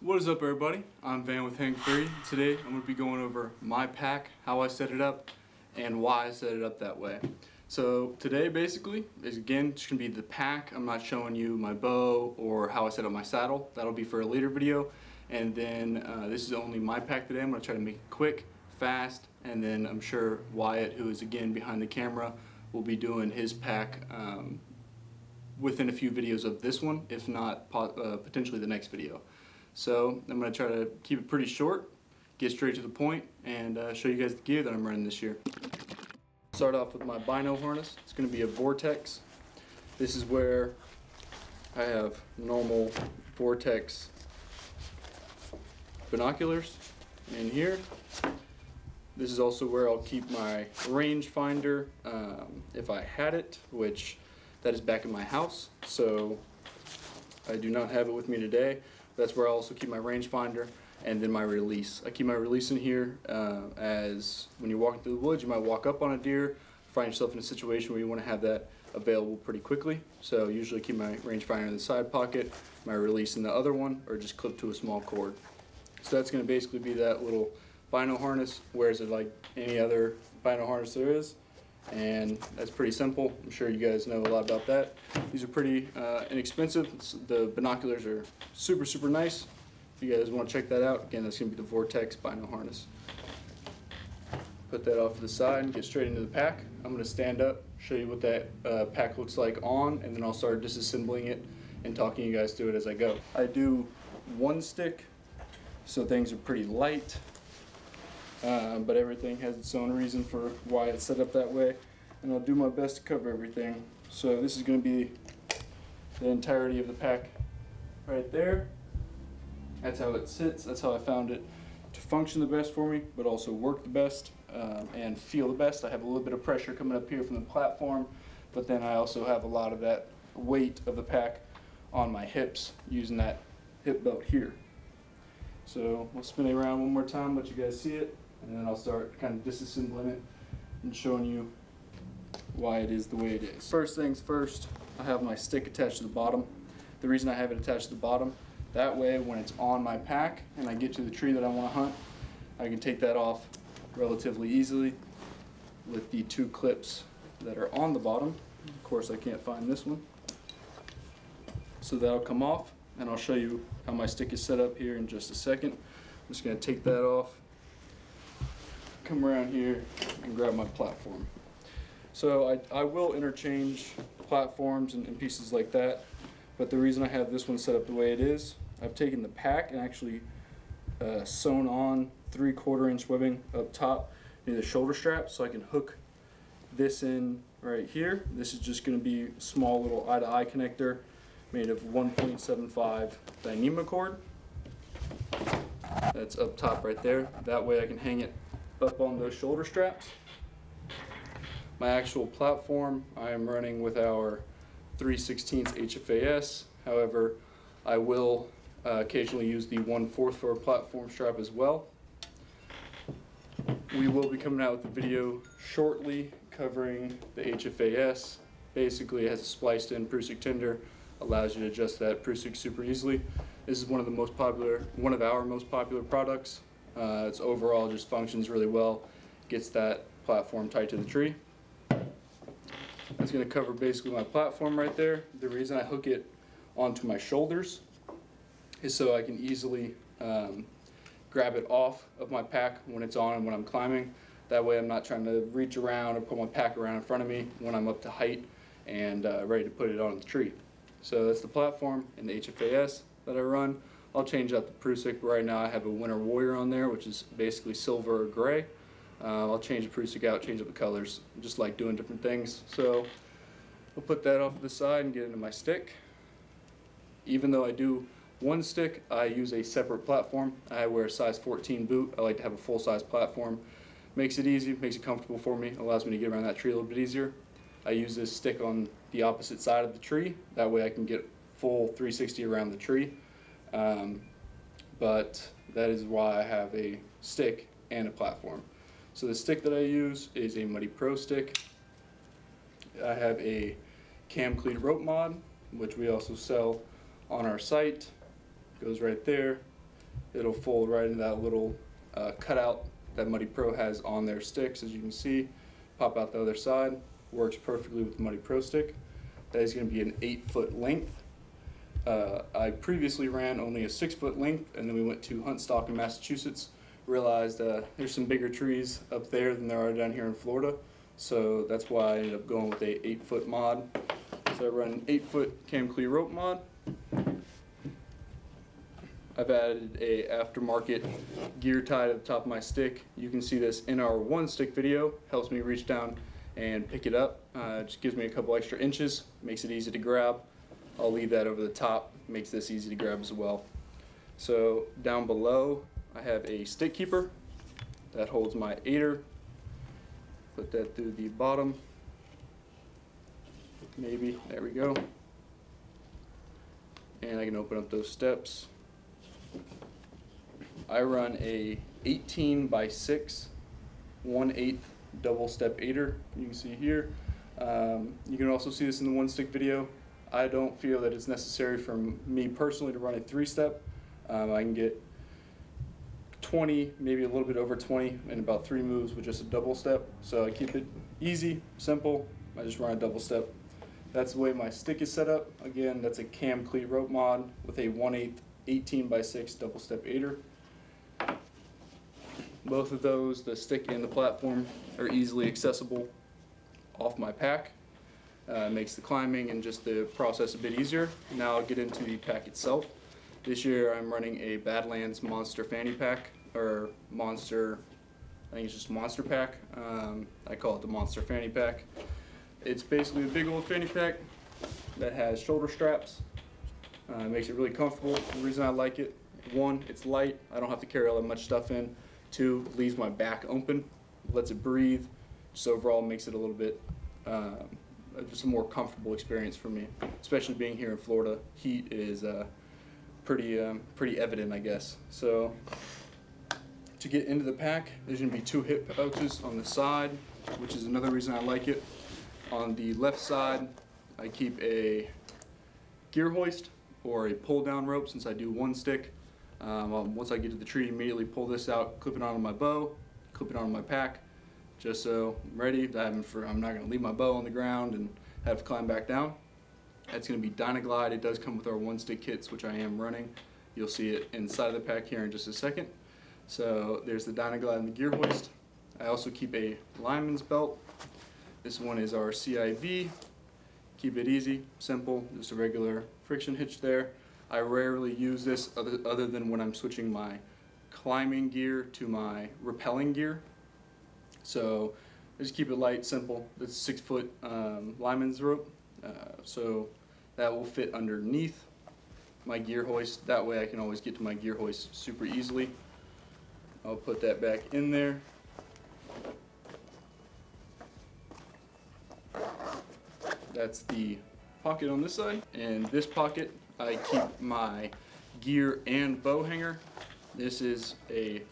What is up, everybody? I'm Van with Hang Free. Today I'm going to be going over my pack, how I set it up, and why I set it up that way. So today basically is again just going to be the pack. I'm not showing you my bow or how I set up my saddle. That'll be for a later video. And then this is only my pack today. I'm going to try to make it quick, fast, and then I'm sure Wyatt, who is again behind the camera, will be doing his pack within a few videos of this one, if not potentially the next video. So I'm going to try to keep it pretty short, get straight to the point, and show you guys the gear that I'm running this year. Start off with my Bino harness. It's going to be a Vortex. This is where I have normal Vortex binoculars in here. This is also where I'll keep my rangefinder if I had it, which that is back in my house, so I do not have it with me today. That's where I also keep my rangefinder and then my release. I keep my release in here as when you're walking through the woods, you might walk up on a deer, find yourself in a situation where you want to have that available pretty quickly. So usually keep my rangefinder in the side pocket, my release in the other one, or just clip to a small cord. So that's going to basically be that little Bino harness. Wears it like any other Bino harness there is, and that's pretty simple. I'm sure you guys know a lot about that. These are pretty inexpensive. The binoculars are super nice. If you guys want to check that out, again, that's going to be the Vortex Bino harness. Put that off to the side and get straight into the pack. I'm going to stand up, show you what that pack looks like on, and then I'll start disassembling it and talking you guys through it as I go. I do one stick, so things are pretty light. But everything has its own reason for why it's set up that way, and I'll do my best to cover everything. So this is going to be the entirety of the pack right there. That's how it sits. That's how I found it to function the best for me, but also work the best and feel the best. I have a little bit of pressure coming up here from the platform, but then I also have a lot of that weight of the pack on my hips using that hip belt here. So I'll spin it around one more time, let you guys see it, and then I'll start kind of disassembling it and showing you why it is the way it is. First things first, I have my stick attached to the bottom. The reason I have it attached to the bottom, that way when it's on my pack and I get to the tree that I want to hunt, I can take that off relatively easily with the two clips that are on the bottom. Of course, I can't find this one. So that'll come off, and I'll show you how my stick is set up here in just a second. I'm just going to take that off, come around here, and grab my platform. So I will interchange platforms and pieces like that, but the reason I have this one set up the way it is, I've taken the pack and actually sewn on 3/4 inch webbing up top near the shoulder strap, so I can hook this in right here. This is just going to be a small little eye-to-eye connector made of 1.75 Dyneema cord. That's up top right there. That way I can hang it up on those shoulder straps. My actual platform, I am running with our 3/16 H.F.A.S. However, I will occasionally use the 1/4 platform strap as well. We will be coming out with a video shortly covering the H.F.A.S. Basically, it has a spliced in Prusik tender, allows you to adjust that Prusik super easily. This is one of our most popular products. It's overall just functions really well, gets that platform tight to the tree. That's going to cover basically my platform right there. The reason I hook it onto my shoulders is so I can easily grab it off of my pack when it's on and when I'm climbing. That way I'm not trying to reach around or put my pack around in front of me when I'm up to height and ready to put it on the tree. So that's the platform and the H.F.A.S. that I run. I'll change out the Prusik. Right now I have a Winter Warrior on there, which is basically silver or gray. I'll change the Prusik out, change up the colors, just like doing different things. So I'll put that off to the side and get into my stick. Even though I do one stick, I use a separate platform. I wear a size 14 boot. I like to have a full-size platform. Makes it easy, makes it comfortable for me, allows me to get around that tree a little bit easier. I use this stick on the opposite side of the tree. That way I can get full 360 around the tree. But that is why I have a stick and a platform. So the stick that I use is a Muddy Pro stick. I have a Cleat rope mod, which we also sell on our site. Goes right there. it'll fold right into that little cutout that Muddy Pro has on their sticks, as you can see. Pop out the other side, works perfectly with the Muddy Pro stick. That is going to be an 8-foot length. I previously ran only a 6-foot length, and then we went to hunt stock in Massachusetts. Realized there's some bigger trees up there than there are down here in Florida, so that's why I ended up going with a 8-foot mod. So I run an 8-foot cam Cleat rope mod. I've added a aftermarket gear tie to the top of my stick. You can see this in our one stick video. Helps me reach down and pick it up. Just gives me a couple extra inches, makes it easy to grab. I'll leave that over the top, makes this easy to grab as well. So down below I have a stick keeper that holds my aider. Put that through the bottom. Maybe, there we go. And I can open up those steps. I run a 18 by 6 1/8 double step aider. You can see here. You can also see this in the one stick video. I don't feel that it's necessary for me personally to run a 3-step. I can get 20, maybe a little bit over 20 in about 3 moves with just a double step. So I keep it easy, simple. I just run a double step. That's the way my stick is set up. Again, that's a cam Cleat rope mod with a 1/8 18 by 6 double step aider. Both of those, the stick and the platform, are easily accessible off my pack. Makes the climbing and just the process a bit easier. Now I'll get into the pack itself. This year I'm running a BADlands Monster Fanny Pack, or Monster, I think it's just Monster Pack. I call it the Monster Fanny Pack. It's basically a big old fanny pack that has shoulder straps. Makes it really comfortable. The reason I like it, 1, it's light. I don't have to carry all that much stuff in. 2, leaves my back open, lets it breathe. Just overall makes it a little bit, just a more comfortable experience for me. Especially being here in Florida, heat is pretty evident, I guess. So to get into the pack, there's gonna be 2 hip pouches on the side, which is another reason I like it. On the left side, I keep a gear hoist or a pull down rope since I do one stick. Once I get to the tree, immediately pull this out, clip it onto my bow, clip it onto my pack, just so I'm ready. I'm not going to leave my bow on the ground and have to climb back down. That's going to be Dynaglide. It does come with our one stick kits, which I am running. You'll see it inside of the pack here in just a second. So there's the Dynaglide and the gear hoist. I also keep a Lineman's belt. This one is our CIV. Keep it easy, simple, just a regular friction hitch there. I rarely use this other than when I'm switching my climbing gear to my rappelling gear. So I just keep it light, simple. It's 6-foot lineman's rope, so that will fit underneath my gear hoist. That way I can always get to my gear hoist super easily. I'll put that back in there. That's the pocket on this side. In this pocket, I keep my gear and bow hanger. This is a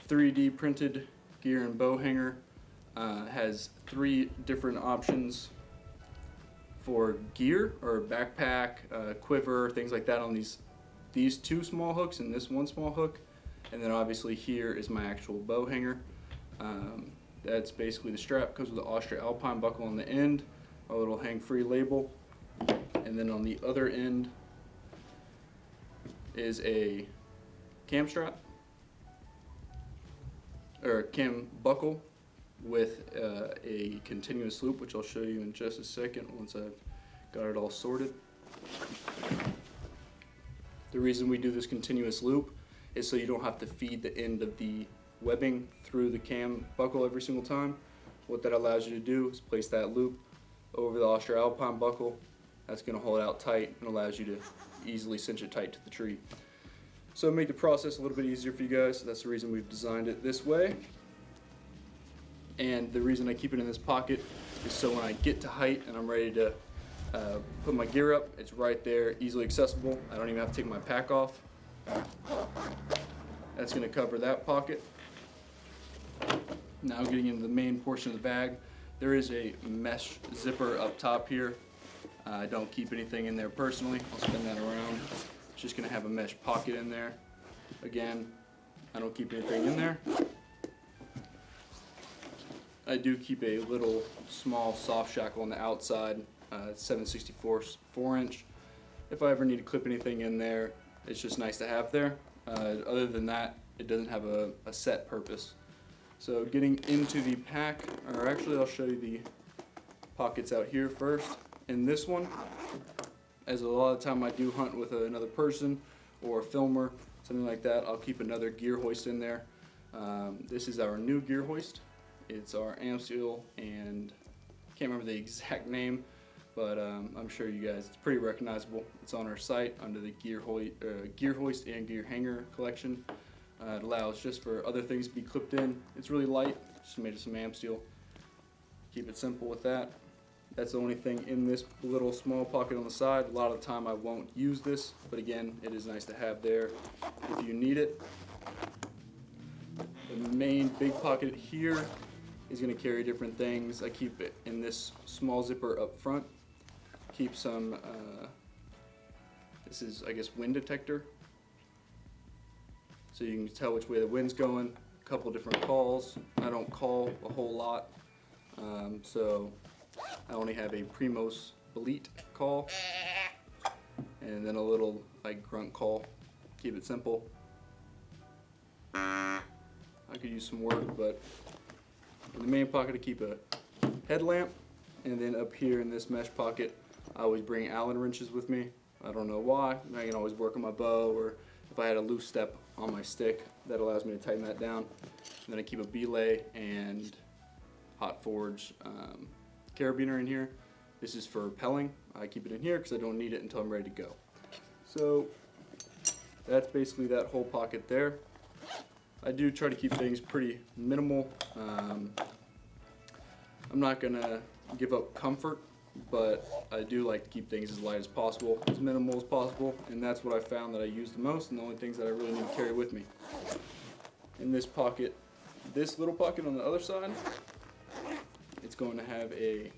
3D printed gear and bow hanger. Has 3 different options for gear or backpack, quiver, things like that on these 2 small hooks and this 1 small hook. And then obviously here is my actual bow hanger. That's basically the strap. Comes with the Austria Alpine buckle on the end, a little hang-free label, and then on the other end is a cam strap, or a cam buckle with a continuous loop, which I'll show you in just a second once I've got it all sorted. The reason we do this continuous loop is so you don't have to feed the end of the webbing through the cam buckle every single time. What that allows you to do is place that loop over the Austria Alpine buckle. That's going to hold it out tight and allows you to easily cinch it tight to the tree. So make the process a little bit easier for you guys. That's the reason we've designed it this way. And the reason I keep it in this pocket is so when I get to height and I'm ready to put my gear up, it's right there, easily accessible. I don't even have to take my pack off. That's going to cover that pocket. Now getting into the main portion of the bag, there is a mesh zipper up top here. I don't keep anything in there personally. I'll spin that around. It's just going to have a mesh pocket in there. Again, I don't keep anything in there. I do keep a little small soft shackle on the outside, 7/64 4-inch. If I ever need to clip anything in there, it's just nice to have there. Other than that, it doesn't have a set purpose. So getting into the pack, or actually I'll show you the pockets out here first. In this one, as a lot of the time I do hunt with another person or a filmer, something like that, I'll keep another gear hoist in there. This is our new gear hoist. It's our Amsteel, and I can't remember the exact name, but I'm sure you guys, it's pretty recognizable. It's on our site under the gear hoist and gear hanger collection. It allows just for other things to be clipped in. It's really light, just made of some Amsteel. Keep it simple with that. That's the only thing in this little small pocket on the side. A lot of the time I won't use this, but again, it is nice to have there if you need it. The main big pocket here is going to carry different things. I keep it in this small zipper up front. Keep some, this is, I guess, wind detector. So you can tell which way the wind's going. A couple different calls. I don't call a whole lot. So I only have a Primos Belay call. And then a little like grunt call. Keep it simple. I could use some work, but in the main pocket I keep a headlamp, and then up here in this mesh pocket I always bring Allen wrenches with me. I don't know why. I can always work on my bow, or if I had a loose step on my stick, that allows me to tighten that down. And then I keep a Belay and hot forge carabiner in here. This is for rappelling. I keep it in here because I don't need it until I'm ready to go. So that's basically that whole pocket there. I do try to keep things pretty minimal. I'm not gonna give up comfort, but I do like to keep things as light as possible, as minimal as possible, and that's what I found that I use the most and the only things that I really need to carry with me. In this pocket, this little pocket on the other side, it's going to have a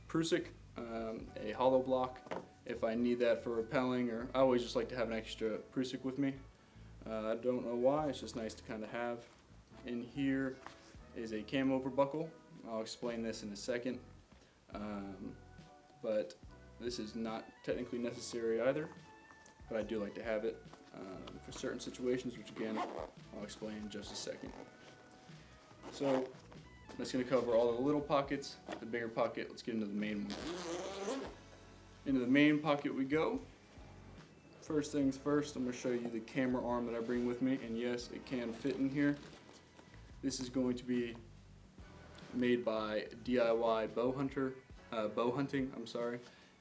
Prusik, a hollow block, if I need that for rappelling, or I always just like to have an extra Prusik with me. I don't know why, it's just nice to kind of have. In here is a cam over buckle. I'll explain this in a second. But this is not technically necessary either, but I do like to have it for certain situations, which again, I'll explain in just a second. So that's going to cover all the little pockets. The bigger pocket, let's get into the main one. Into the main pocket we go. First things first, I'm going to show you the camera arm that I bring with me, and yes, it can fit in here. This is going to be made by DIYBowhunting.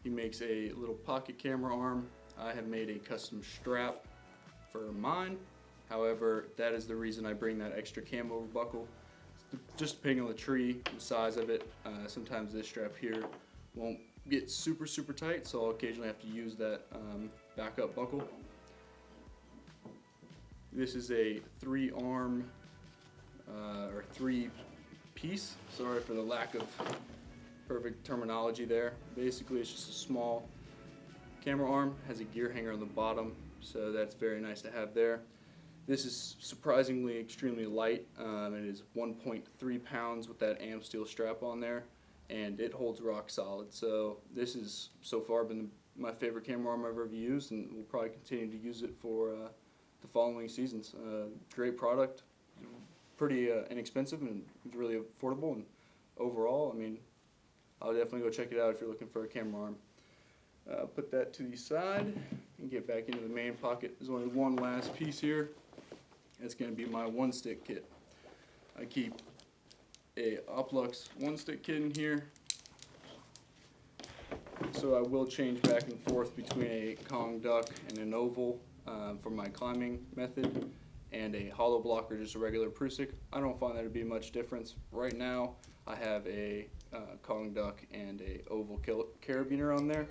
He makes a little pocket camera arm. I have made a custom strap for mine. However, that is the reason I bring that extra cam over buckle. Just depending on the tree, the size of it, sometimes this strap here won't get super tight, so I'll occasionally have to use that backup buckle. This is a 3-arm or 3-piece. Sorry for the lack of perfect terminology there. Basically, it's just a small camera arm, has a gear hanger on the bottom, so that's very nice to have there. This is surprisingly extremely light. It is 1.3 pounds with that Amsteel strap on there, and it holds rock solid. So this has so far been my favorite camera arm I've ever used, and we'll probably continue to use it for the following seasons. Great product, pretty inexpensive, and it's really affordable. And overall, I mean, I'll definitely go check it out if you're looking for a camera arm. Put that to the side and get back into the main pocket. There's only one last piece here. It's going to be my 1-stick kit. I keep a OpLux 1-stick kit in here. So I will change back and forth between a Kong duck and an oval for my climbing method, and a hollow block or just a regular Prusik. I don't find there to be much difference. Right now I have a Kong duck and a oval carabiner on there.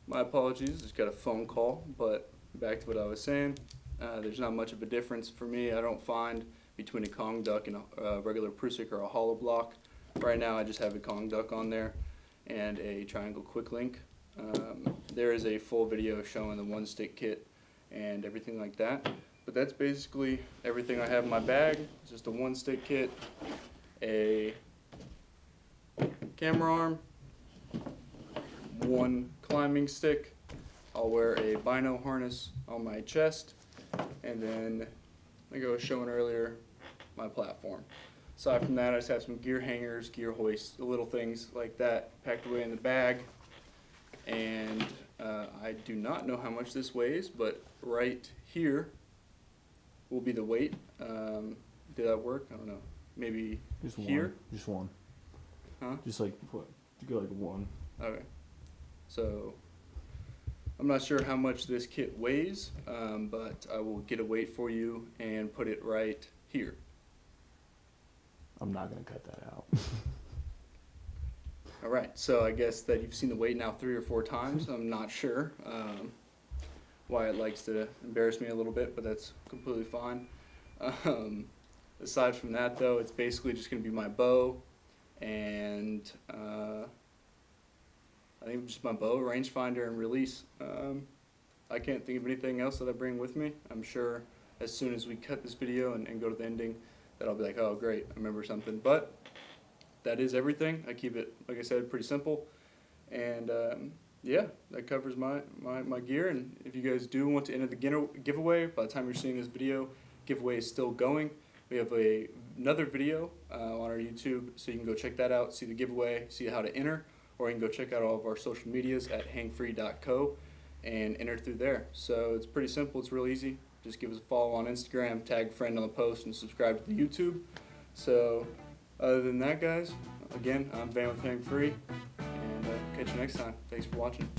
My apologies, just got a phone call, but back to what I was saying. There's not much of a difference for me. I don't find between a Kong duck and a regular Prusik or a hollow block. Right now I just have a Kong duck on there and a triangle quick link. there is a full video showing the one stick kit and everything like that. But that's basically everything I have in my bag. It's just a one stick kit, a camera arm, one climbing stick. I'll wear a Bino harness on my chest, and then, like I was showing earlier, my platform. Aside from that, I just have some gear hangers, gear hoists, little things like that packed away in the bag. And I do not know how much this weighs, but right here will be the weight. Did that work? I don't know. Maybe just here? One. Just one. Huh? Just like, what? You go like one. Okay. So, I'm not sure how much this kit weighs, but I will get a weight for you and put it right here. I'm not going to cut that out. All right, so I guess that you've seen the weight now 3 or 4 times. I'm not sure why it likes to embarrass me a little bit, but that's completely fine. Aside from that, though, it's basically just going to be my bow and I think just my bow, rangefinder, and release. I can't think of anything else that I bring with me. I'm sure as soon as we cut this video and go to the ending that I'll be like, oh great, I remember something. But that is everything. I keep it, like I said, pretty simple. And yeah, that covers my gear. And if you guys do want to enter the giveaway, by the time you're seeing this video, giveaway is still going. We have another video on our YouTube, so you can go check that out, see the giveaway, see how to enter, or you can go check out all of our social medias at hangfree.co and enter through there. So it's pretty simple. It's real easy. Just give us a follow on Instagram, tag a friend on the post, and subscribe to the YouTube. So other than that, guys, again, I'm Van with Hang Free, and catch you next time. Thanks for watching.